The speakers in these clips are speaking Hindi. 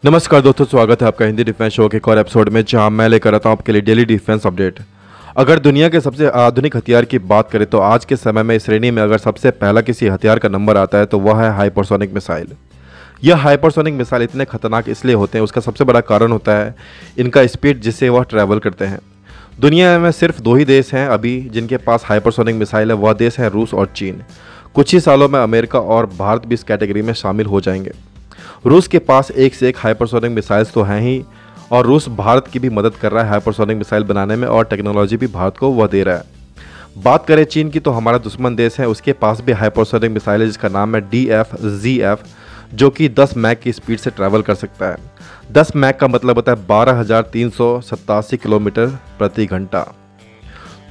नमस्कार दोस्तों, स्वागत है आपका हिंदी डिफेंस शो के एक और एपिसोड में, जहां मैं लेकर आता हूं आपके लिए डेली डिफेंस अपडेट। अगर दुनिया के सबसे आधुनिक हथियार की बात करें तो आज के समय में इस श्रेणी में अगर सबसे पहला किसी हथियार का नंबर आता है तो वह है हाइपरसोनिक मिसाइल। यह हाइपरसोनिक मिसाइल इतने खतरनाक इसलिए होते हैं, उसका सबसे बड़ा कारण होता है इनका स्पीड जिससे वह ट्रैवल करते हैं। दुनिया में सिर्फ दो ही देश हैं अभी जिनके पास हाइपरसोनिक मिसाइल है, वह देश है रूस और चीन। कुछ ही सालों में अमेरिका और भारत भी इस कैटेगरी में शामिल हो जाएंगे। रूस के पास एक से एक हाइपरसोनिक मिसाइल्स तो हैं ही, और रूस भारत की भी मदद कर रहा है हाइपरसोनिक मिसाइल बनाने में, और टेक्नोलॉजी भी भारत को वह दे रहा है। बात करें चीन की तो हमारा दुश्मन देश है, उसके पास भी हाइपरसोनिक मिसाइल है जिसका नाम है DF-ZF, जो कि 10 मैक की स्पीड से ट्रैवल कर सकता है। 10 मैक का मतलब होता है 12,387 किलोमीटर प्रति घंटा।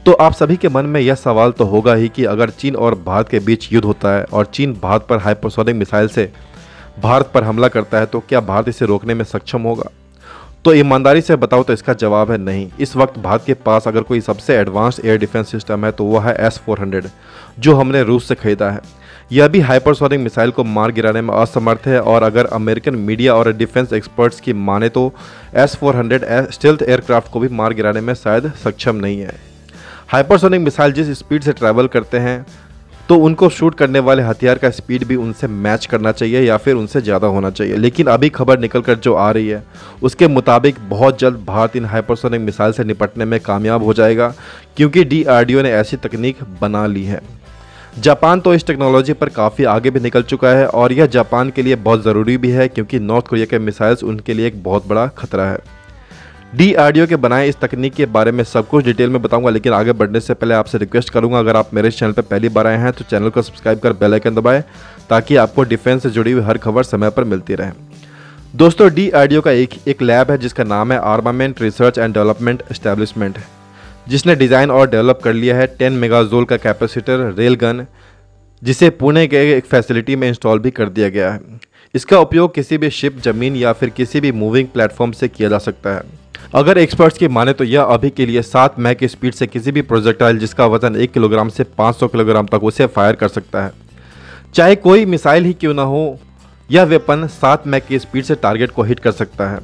तो आप सभी के मन में यह सवाल तो होगा ही कि अगर चीन और भारत के बीच युद्ध होता है और चीन भारत पर हाइपरसोनिक मिसाइल से भारत पर हमला करता है तो क्या भारत इसे रोकने में सक्षम होगा? तो ईमानदारी से बताओ तो इसका जवाब है नहीं। इस वक्त भारत के पास अगर कोई सबसे एडवांस एयर डिफेंस सिस्टम है तो वह है S-400, जो हमने रूस से खरीदा है। यह भी हाइपरसोनिक मिसाइल को मार गिराने में असमर्थ है, और अगर अमेरिकन मीडिया और डिफेंस एक्सपर्ट्स की माने तो S-400 स्टेल्थ एयरक्राफ्ट को भी मार गिराने में शायद सक्षम नहीं है। हाइपरसोनिक मिसाइल जिस स्पीड से ट्रैवल करते हैं तो उनको शूट करने वाले हथियार का स्पीड भी उनसे मैच करना चाहिए या फिर उनसे ज़्यादा होना चाहिए। लेकिन अभी खबर निकल कर जो आ रही है उसके मुताबिक बहुत जल्द भारत इन हाइपरसोनिक मिसाइल से निपटने में कामयाब हो जाएगा, क्योंकि DRDO ने ऐसी तकनीक बना ली है। जापान तो इस टेक्नोलॉजी पर काफ़ी आगे भी निकल चुका है, और यह जापान के लिए बहुत ज़रूरी भी है क्योंकि नॉर्थ कोरिया के मिसाइल्स उनके लिए एक बहुत बड़ा खतरा है। DRDO के बनाए इस तकनीक के बारे में सब कुछ डिटेल में बताऊंगा, लेकिन आगे बढ़ने से पहले आपसे रिक्वेस्ट करूंगा, अगर आप मेरे चैनल पर पहली बार आए हैं तो चैनल को सब्सक्राइब कर बेल आइकन दबाएं ताकि आपको डिफेंस से जुड़ी हुई हर खबर समय पर मिलती रहे। दोस्तों, DRDO का एक लैब है जिसका नाम है armament research and development establishment, जिसने डिज़ाइन और डेवलप कर लिया है 10 मेगाजोल का कैपेसिटर रेल गन, जिसे पुणे के एक फैसिलिटी में इंस्टॉल भी कर दिया गया है। इसका उपयोग किसी भी शिप, जमीन या फिर किसी भी मूविंग प्लेटफॉर्म से किया जा सकता है। अगर एक्सपर्ट्स की माने तो यह अभी के लिए 7 मैक की स्पीड से किसी भी प्रोजेक्टाइल जिसका वजन 1 किलोग्राम से 500 किलोग्राम तक उसे फायर कर सकता है। चाहे कोई मिसाइल ही क्यों ना हो, यह वेपन 7 मैक की स्पीड से टारगेट को हिट कर सकता है।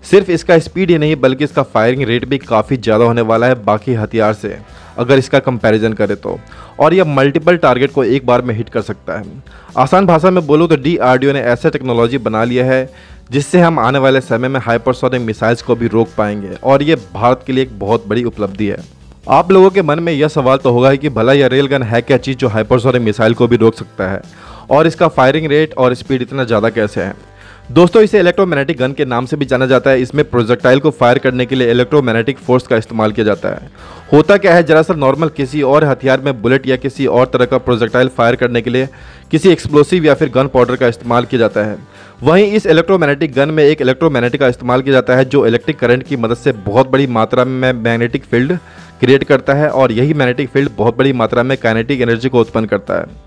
सिर्फ इसका स्पीड ही नहीं बल्कि इसका फायरिंग रेट भी काफ़ी ज़्यादा होने वाला है बाकी हथियार से अगर इसका कंपैरिजन करें तो, और यह मल्टीपल टारगेट को एक बार में हिट कर सकता है। आसान भाषा में बोलूँ तो DRDO ने ऐसा टेक्नोलॉजी बना लिया है जिससे हम आने वाले समय में हाइपरसोनिक मिसाइल्स को भी रोक पाएंगे, और ये भारत के लिए एक बहुत बड़ी उपलब्धि है। आप लोगों के मन में यह सवाल तो होगा कि भला यह रेल गन है क्या चीज़ जो हाइपरसोनिक मिसाइल को भी रोक सकता है, और इसका फायरिंग रेट और स्पीड इतना ज़्यादा कैसे है? दोस्तों, इसे इलेक्ट्रोमैग्नेटिक गन के नाम से भी जाना जाता है। इसमें प्रोजेक्टाइल को फायर करने के लिए इलेक्ट्रोमैग्नेटिक फोर्स का इस्तेमाल किया जाता है। होता क्या है, दरअसल नॉर्मल किसी और हथियार में बुलेट या किसी और तरह का प्रोजेक्टाइल फायर करने के लिए किसी एक्सप्लोसिव या फिर गन पाउडर का इस्तेमाल किया जाता है। वहीं इस इलेक्ट्रोमैग्नेटिक गन में एक इलेक्ट्रोमैग्नेटिक का इस्तेमाल किया जाता है जो इलेक्ट्रिक करंट की मदद से बहुत बड़ी मात्रा में मैग्नेटिक फील्ड क्रिएट करता है, और यही मैग्नेटिक फील्ड बहुत बड़ी मात्रा में काइनेटिक एनर्जी को उत्पन्न करता है।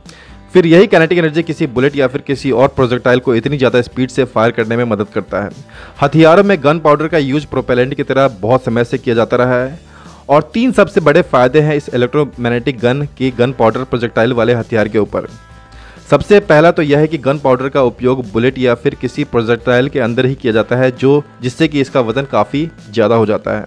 फिर यही काइनेटिक एनर्जी किसी बुलेट या फिर किसी और प्रोजेक्टाइल को इतनी ज़्यादा स्पीड से फायर करने में मदद करता है। हथियारों में गन पाउडर का यूज प्रोपेलेंट की तरह बहुत समय से किया जाता रहा है, और 3 सबसे बड़े फायदे हैं इस इलेक्ट्रोमैग्नेटिक गन की गन पाउडर प्रोजेक्टाइल वाले हथियार के ऊपर। सबसे पहला तो यह है कि गन पाउडर का उपयोग बुलेट या फिर किसी प्रोजेक्टाइल के अंदर ही किया जाता है, जिससे कि इसका वजन काफ़ी ज़्यादा हो जाता है।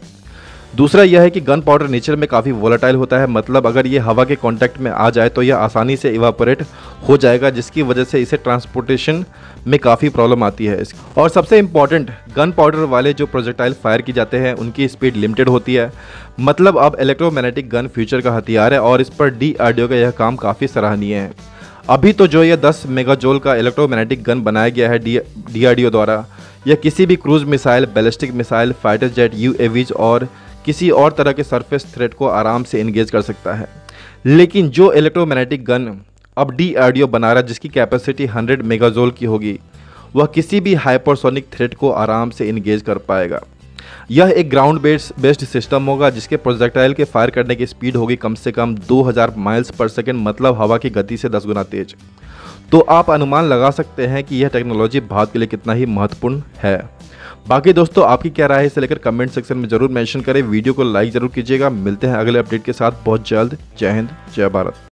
दूसरा यह है कि गन पाउडर नेचर में काफ़ी वोलेटाइल होता है, मतलब अगर ये हवा के कांटेक्ट में आ जाए तो यह आसानी से इवापोरेट हो जाएगा, जिसकी वजह से इसे ट्रांसपोर्टेशन में काफ़ी प्रॉब्लम आती है। और सबसे इम्पॉर्टेंट, गन पाउडर वाले जो प्रोजेक्टाइल फायर की जाते हैं उनकी स्पीड लिमिटेड होती है। मतलब अब इलेक्ट्रोमैग्नेटिक गन फ्यूचर का हथियार है, और इस पर DRDO का यह काम काफ़ी सराहनीय है। अभी तो जो यह 10 मेगाजोल का इलेक्ट्रोमैग्नेटिक गन बनाया गया है DRDO द्वारा, यह किसी भी cruise missile, ballistic missile, fighter jet, UAVs और किसी और तरह के सरफेस थ्रेट को आराम से एंगेज कर सकता है। लेकिन जो इलेक्ट्रोमैग्नेटिक गन अब DRDO बना रहा है जिसकी कैपेसिटी 100 मेगाजोल की होगी, वह किसी भी हाइपरसोनिक थ्रेट को आराम से एंगेज कर पाएगा। यह एक ग्राउंड बेस्ड सिस्टम होगा जिसके प्रोजेक्टाइल के फायर करने की स्पीड होगी कम से कम 2000 माइल्स पर सेकेंड, मतलब हवा की गति से 10 गुना तेज। तो आप अनुमान लगा सकते हैं कि यह टेक्नोलॉजी भारत के लिए कितना ही महत्वपूर्ण है। बाकी दोस्तों, आपकी क्या राय है इसे लेकर कमेंट सेक्शन में जरूर मेंशन करें। वीडियो को लाइक जरूर कीजिएगा। मिलते हैं अगले अपडेट के साथ बहुत जल्द। जय हिंद, जय भारत।